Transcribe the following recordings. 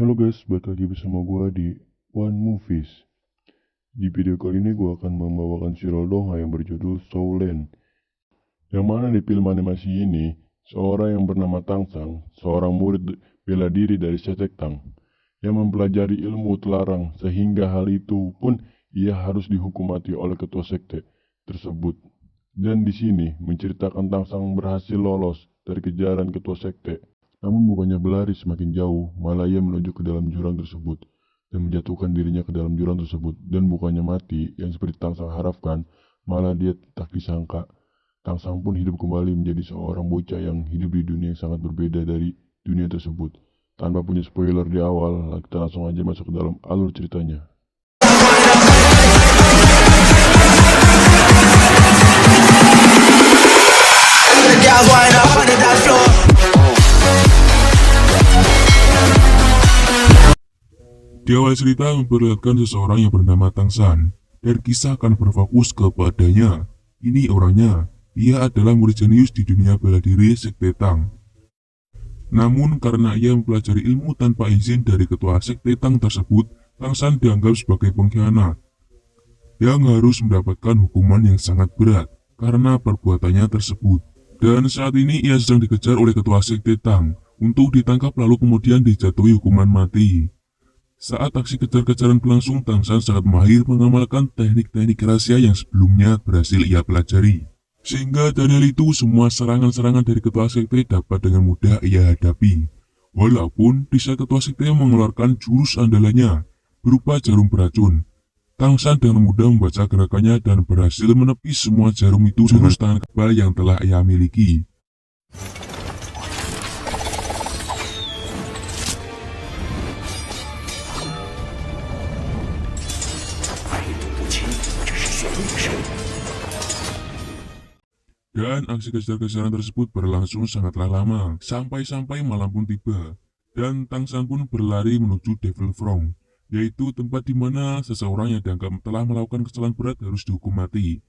Halo guys, balik lagi bersama gue di One Movies. Di video kali ini gue akan membawakan serial dongeng yang berjudul Soulen. Yang mana di film animasi ini, seorang yang bernama Tang Sang, seorang murid bela diri dari Sekte Tang, yang mempelajari ilmu terlarang sehingga hal itu pun ia harus dihukum mati oleh ketua sekte tersebut. Dan di sini menceritakan Tang Sang berhasil lolos dari kejaran ketua sekte. Namun bukannya berlari semakin jauh, malah ia menuju ke dalam jurang tersebut dan menjatuhkan dirinya ke dalam jurang tersebut. Dan bukannya mati, yang seperti Tang Sang harapkan, malah dia tak disangka. Tang Sang pun hidup kembali menjadi seorang bocah yang hidup di dunia yang sangat berbeda dari dunia tersebut. Tanpa punya spoiler di awal, kita langsung aja masuk ke dalam alur ceritanya. Di awal cerita memperlihatkan seseorang yang bernama Tang San, dan kisah akan berfokus kepadanya. Ini orangnya, ia adalah murid jenius di dunia bela diri Sekte Tang. Namun karena ia mempelajari ilmu tanpa izin dari ketua Sekte Tang tersebut, Tang San dianggap sebagai pengkhianat yang harus mendapatkan hukuman yang sangat berat karena perbuatannya tersebut. Dan saat ini ia sedang dikejar oleh ketua Sekte Tang untuk ditangkap lalu kemudian dijatuhi hukuman mati. Saat aksi kejar-kejaran berlangsung, Tang San sangat mahir mengamalkan teknik-teknik rahasia yang sebelumnya berhasil ia pelajari. Sehingga dari hal itu, semua serangan-serangan dari ketua sekte dapat dengan mudah ia hadapi. Walaupun bisa ketua sekte mengeluarkan jurus andalannya, berupa jarum beracun. Tang San dengan mudah membaca gerakannya dan berhasil menepis semua jarum itu dengan tangan kebal yang telah ia miliki. Dan aksi kejar-kejaran tersebut berlangsung sangatlah lama, sampai malam pun tiba. Dan Tang San pun berlari menuju Devil Throne, yaitu tempat di mana seseorang yang dianggap telah melakukan kesalahan berat harus dihukum mati.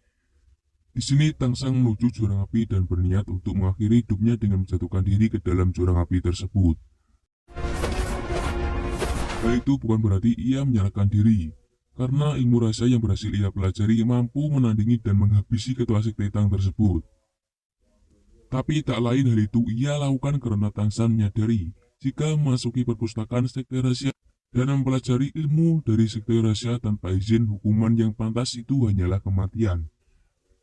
Di sini Tang San menuju jurang api dan berniat untuk mengakhiri hidupnya dengan menjatuhkan diri ke dalam jurang api tersebut. Hal itu bukan berarti ia menyerahkan diri, karena ilmu rahasia yang berhasil ia pelajari mampu menandingi dan menghabisi ketua sekte Tang tersebut. Tapi tak lain hal itu ia lakukan karena Tang San menyadari jika memasuki perpustakaan sekte rahasia dan mempelajari ilmu dari sekte rahasia tanpa izin, hukuman yang pantas itu hanyalah kematian.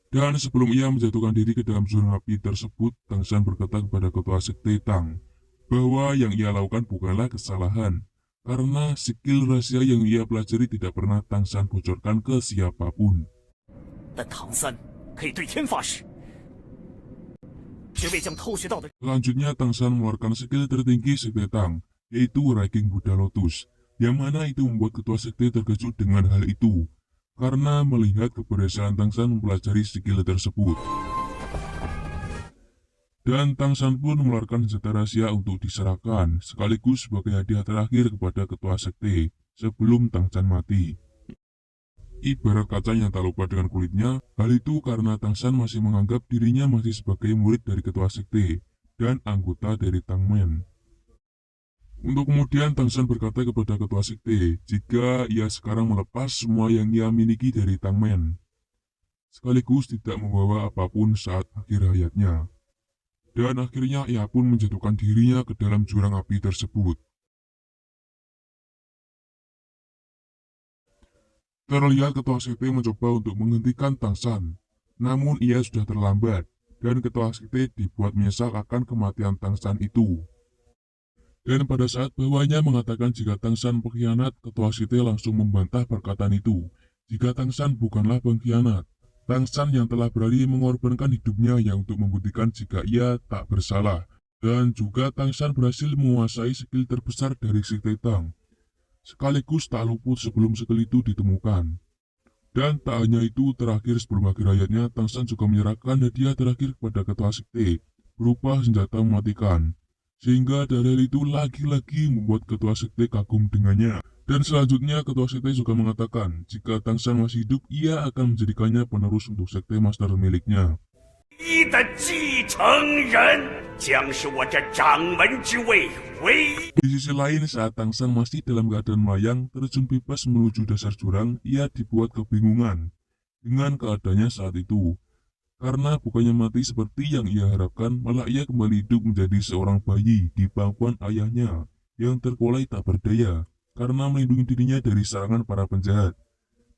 Dan sebelum ia menjatuhkan diri ke dalam jurang api tersebut, Tang San berkata kepada ketua sekte Tang bahwa yang ia lakukan bukanlah kesalahan, karena skill rahasia yang ia pelajari tidak pernah Tang San bocorkan ke siapapun. Selanjutnya Tang San mengeluarkan skill tertinggi sekte Tang, yaitu Ranking Buddha Lotus, yang mana itu membuat ketua sekte terkejut dengan hal itu, karena melihat keberhasilan Tang San mempelajari skill tersebut. Dan Tang San pun mengeluarkan senjata rahasia untuk diserahkan, sekaligus sebagai hadiah terakhir kepada ketua sekte sebelum Tang San mati. Ibarat kaca yang tak lupa dengan kulitnya, hal itu karena Tang San masih menganggap dirinya masih sebagai murid dari ketua sekte dan anggota dari Tang Men. Untuk kemudian Tang San berkata kepada ketua sekte jika ia sekarang melepas semua yang ia miliki dari Tang Men, sekaligus tidak membawa apapun saat akhir hayatnya. Dan akhirnya ia pun menjatuhkan dirinya ke dalam jurang api tersebut. Terlihat ketua sekte mencoba untuk menghentikan Tang San, namun ia sudah terlambat, dan ketua sekte dibuat menyesal akan kematian Tang San itu. Dan pada saat bawahnya mengatakan jika Tang San pengkhianat, ketua sekte langsung membantah perkataan itu, jika Tang San bukanlah pengkhianat. Tang San yang telah berani mengorbankan hidupnya yang untuk membuktikan jika ia tak bersalah, dan juga Tang San berhasil menguasai skill terbesar dari sekte Tang, sekaligus tak luput sebelum skill itu ditemukan. Dan tak hanya itu, terakhir sebelum akhir hayatnya, Tang San juga menyerahkan hadiah terakhir kepada ketua sekte, berupa senjata mematikan. Sehingga dari hal itu lagi-lagi membuat ketua sekte kagum dengannya. Dan selanjutnya ketua sekte juga mengatakan jika Tang San masih hidup, ia akan menjadikannya penerus untuk sekte master miliknya. 的继承人，将是我这掌门之位唯一。 Di sisi lain, saat Tangshan masih dalam keadaan melayang terjun bebas menuju dasar jurang, ia dibuat kebingungan dengan keadaannya saat itu. Karena bukannya mati seperti yang ia harapkan, malah ia kembali hidup menjadi seorang bayi di pangkuan ayahnya yang terkulai tak berdaya karena melindungi dirinya dari serangan para penjahat.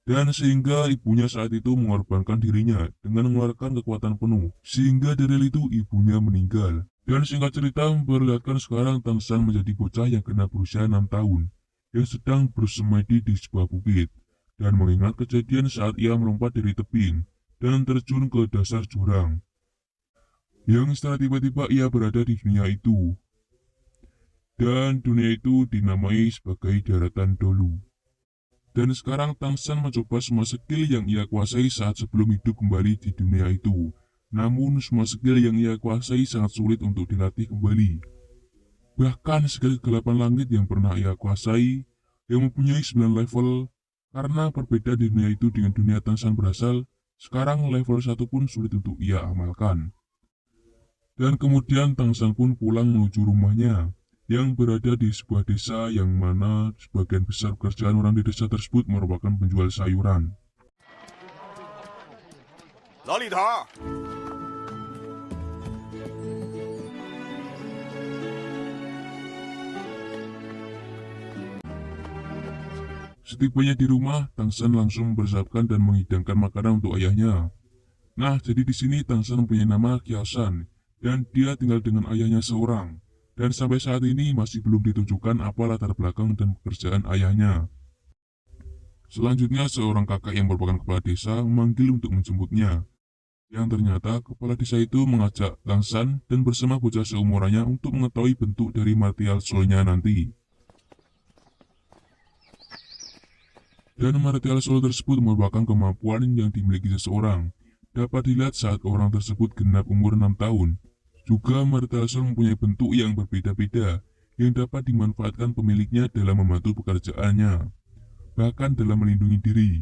Dan sehingga ibunya saat itu mengorbankan dirinya dengan mengeluarkan kekuatan penuh, sehingga dari hal itu ibunya meninggal. Dan singkat cerita memperlihatkan sekarang Tangshan menjadi bocah yang kena berusia 6 tahun, yang sedang bersemedi di sebuah bukit, dan mengingat kejadian saat ia melompat dari tebing, dan terjun ke dasar jurang. Yang setelah tiba-tiba ia berada di dunia itu. Dan dunia itu dinamai sebagai daratan Dolu. Dan sekarang Tangshan mencoba semua skill yang ia kuasai saat sebelum hidup kembali di dunia itu. Namun semua skill yang ia kuasai sangat sulit untuk dilatih kembali. Bahkan skill kegelapan langit yang pernah ia kuasai, yang mempunyai 9 level, karena berbeda di dunia itu dengan dunia Tangshan berasal, sekarang level 1 pun sulit untuk ia amalkan. Dan kemudian Tangshan pun pulang menuju rumahnya, yang berada di sebuah desa yang mana sebagian besar pekerjaan orang di desa tersebut merupakan penjual sayuran. 老李头， Setibanya di rumah, Tangshan langsung mempersiapkan dan menghidangkan makanan untuk ayahnya. Nah, jadi di sini Tangshan mempunyai nama Kiaosan, dan dia tinggal dengan ayahnya seorang. Dan sampai saat ini masih belum ditunjukkan apa latar belakang dan pekerjaan ayahnya. Selanjutnya seorang kakak yang merupakan kepala desa memanggil untuk menjemputnya. Yang ternyata kepala desa itu mengajak Tangshan dan bersama bocah seumurannya untuk mengetahui bentuk dari martial soul-nya nanti. Dan martial soul tersebut merupakan kemampuan yang dimiliki seseorang. Dapat dilihat saat orang tersebut genap umur 6 tahun. Juga martial soul mempunyai bentuk yang berbeda-beda yang dapat dimanfaatkan pemiliknya dalam membantu pekerjaannya, bahkan dalam melindungi diri.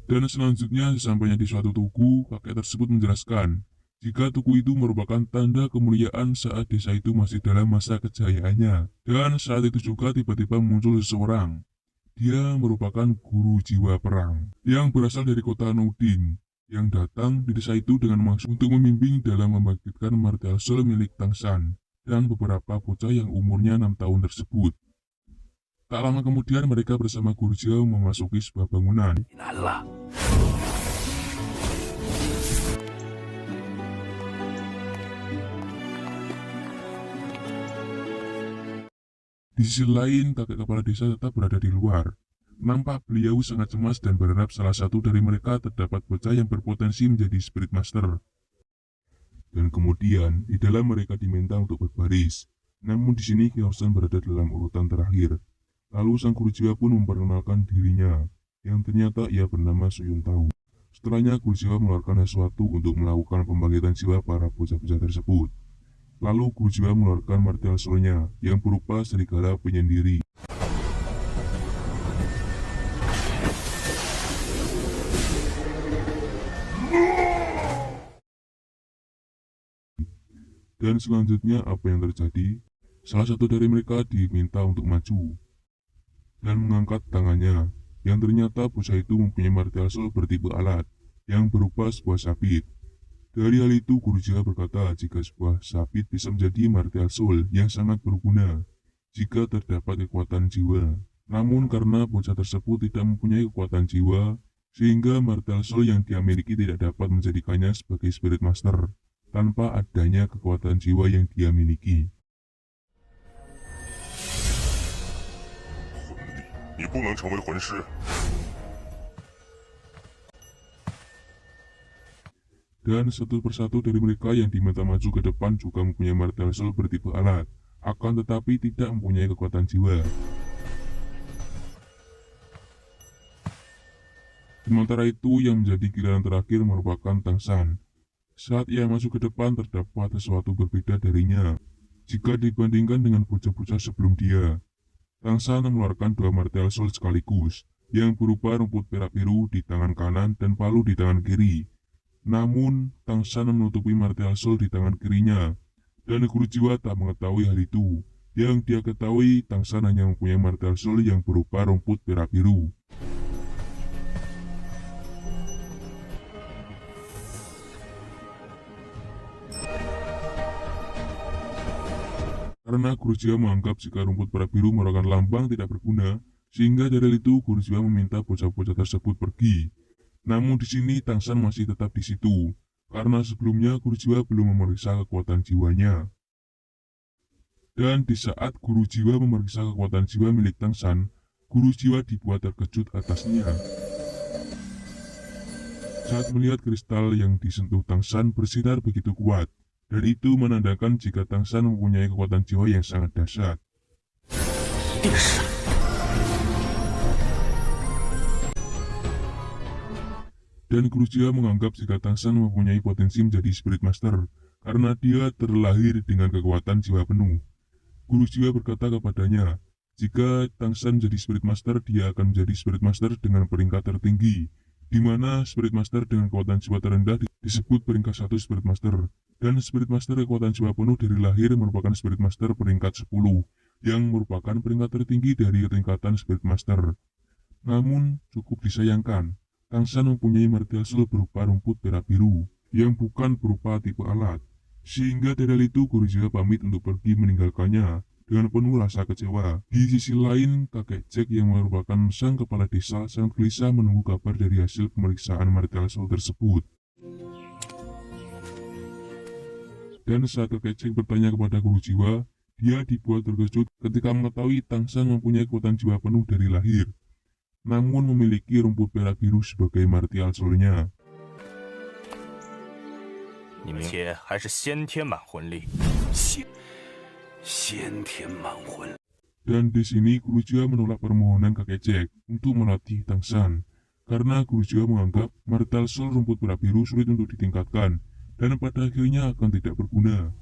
Dan selanjutnya sesampainya di suatu tugu, kakek tersebut menjelaskan jika tugu itu merupakan tanda kemuliaan saat desa itu masih dalam masa kejayaannya. Dan saat itu juga tiba-tiba muncul seseorang. Dia merupakan guru jiwa perang yang berasal dari kota Noudin, yang datang di desa itu dengan maksud untuk membimbing dalam membangkitkan martial soul milik Tangshan dan beberapa bocah yang umurnya 6 tahun tersebut. Tak lama kemudian mereka bersama guru jiwa memasuki sebuah bangunan. Di sisi lain, kakek kepala desa tetap berada di luar. Nampak beliau sangat cemas dan berharap salah satu dari mereka terdapat bocah yang berpotensi menjadi Spirit Master. Dan kemudian, di dalam mereka diminta untuk berbaris. Namun di sini Kiaosan berada dalam urutan terakhir. Lalu sang guru jiwa pun memperkenalkan dirinya, yang ternyata ia bernama Suyun Tao. Setelahnya guru jiwa mengeluarkan sesuatu untuk melakukan pembangkitan jiwa para bocah-bocah tersebut. Lalu guru jiwa mengeluarkan martial soul-nya, yang berupa serigala penyendiri. Dan selanjutnya apa yang terjadi? Salah satu dari mereka diminta untuk maju dan mengangkat tangannya, yang ternyata bocah itu mempunyai martial soul bertipe alat yang berupa sebuah sabit. Dari hal itu guru jiwa berkata jika sebuah sabit bisa menjadi martial soul yang sangat berguna jika terdapat kekuatan jiwa. Namun karena bocah tersebut tidak mempunyai kekuatan jiwa, sehingga martial soul yang dia miliki tidak dapat menjadikannya sebagai Spirit Master tanpa adanya kekuatan jiwa yang dia miliki. 你不能成为魂师。 Dan satu persatu dari mereka yang diminta maju ke depan juga mempunyai martial soul bertipe alat, akan tetapi tidak mempunyai kekuatan jiwa. Sementara itu yang menjadi giliran terakhir merupakan Tangshan. Saat ia masuk ke depan terdapat sesuatu berbeda darinya jika dibandingkan dengan bocah-bocah sebelum dia. Tangshan mengeluarkan 2 martial soul sekaligus, yang berupa rumput perak biru di tangan kanan dan palu di tangan kiri. Namun, Tang Shan menutupi martial soul di tangan kirinya, dan Kurojiwa tak mengetahui hal itu. Yang dia ketahui, Tang Shan hanya mempunyai martial soul yang berupa rumput perak biru. Karena Kurojiwa menganggap jika rumput perak biru merupakan lambang tidak berguna, sehingga dari itu Kurojiwa meminta bocah-bocah tersebut pergi. Namun di sini Tang Shan masih tetap di situ, karena sebelumnya Kurojiwa belum memeriksa kekuatan jiwanya. Dan di saat Kurojiwa memeriksa kekuatan jiwa milik Tang Shan, Kurojiwa dibuat terkejut atasnya. Saat melihat kristal yang disentuh Tang Shan bersinar begitu kuat, dan itu menandakan jika Tang Shan mempunyai kekuatan jiwa yang sangat dahsyat. Dan Kurojiwa menganggap jika Tang Shan mempunyai potensi menjadi Spirit Master, karena dia terlahir dengan kekuatan jiwa penuh. Kurojiwa berkata kepadanya, jika Tang Shan menjadi Spirit Master, dia akan menjadi Spirit Master dengan peringkat tertinggi, di mana Spirit Master dengan kekuatan jiwa terendah disebut peringkat 1 Spirit Master, dan Spirit Master kekuatan jiwa penuh dari lahir merupakan Spirit Master peringkat 10, yang merupakan peringkat tertinggi dari tingkatan Spirit Master. Namun, cukup disayangkan, Tang Shan mempunyai martial soul berupa rumput perak biru, yang bukan berupa tipe alat, sehingga dari itu Kurojiwa pamit untuk pergi meninggalkannya dengan penuh rasa kecewa. Di sisi lain, kakek Jack yang merupakan sang kepala desa sangat gelisah menunggu kabar dari hasil pemeriksaan martial soul tersebut. Dan saat kakek Jack bertanya kepada Kurojiwa, dia dibuat terkejut ketika mengetahui Tang Shan mempunyai kekuatan jiwa penuh dari lahir, namun memiliki rumput perak biru sebagai martial soul-nya. 你们且还是先天满魂力。先天满魂。 Dan di sini Kurojiwa menolak permohonan kakek Jack untuk melatih Tang Shan, karena Kurojiwa menganggap martial soul rumput perak biru sulit untuk ditingkatkan dan pada akhirnya akan tidak berguna.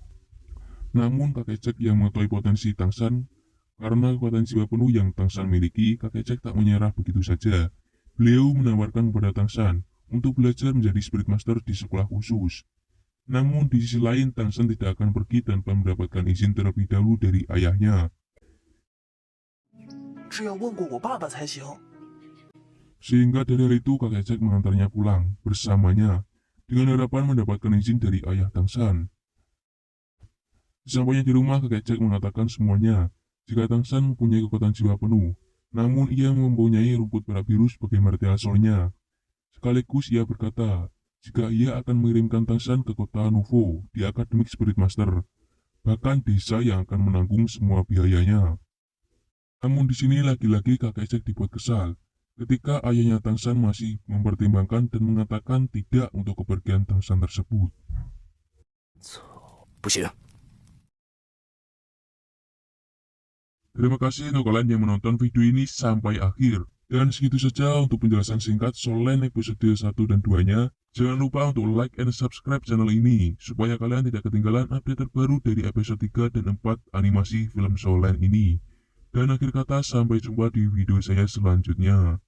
Namun kakek Jack yang mengetahui potensi Tang Shan, karena kekuatan jiwa penuh yang Tang Shan miliki, kakek Jack tak menyerah begitu saja. Beliau menawarkan kepada Tang Shan untuk belajar menjadi Spirit Master di sekolah khusus. Namun di sisi lain, Tang Shan tidak akan pergi tanpa mendapatkan izin terlebih dahulu dari ayahnya. Sehingga dari hal itu kakek Jack mengantarnya pulang bersamanya dengan harapan mendapatkan izin dari ayah Tang Shan. Sesampainya di rumah, kakek Jack mengatakan semuanya jika Tang Shan mempunyai kekuatan jiwa penuh, namun ia mempunyai rumput perak biru sebagai martial soul-nya. Sekaligus ia berkata jika ia akan mengirimkan Tang Shan ke kota Nuvo di Akademik Spirit Master, bahkan desa yang akan menanggung semua biayanya. Namun di sini lagi-lagi kakek Jack dibuat kesal ketika ayahnya Tang Shan masih mempertimbangkan dan mengatakan tidak untuk kepergian Tang Shan tersebut. 不行， Terima kasih untuk kalian yang menonton video ini sampai akhir. Dan segitu saja untuk penjelasan singkat Soul episode 1 dan 2-nya. Jangan lupa untuk like and subscribe channel ini, supaya kalian tidak ketinggalan update terbaru dari episode 3 dan 4 animasi film Soul ini. Dan akhir kata, sampai jumpa di video saya selanjutnya.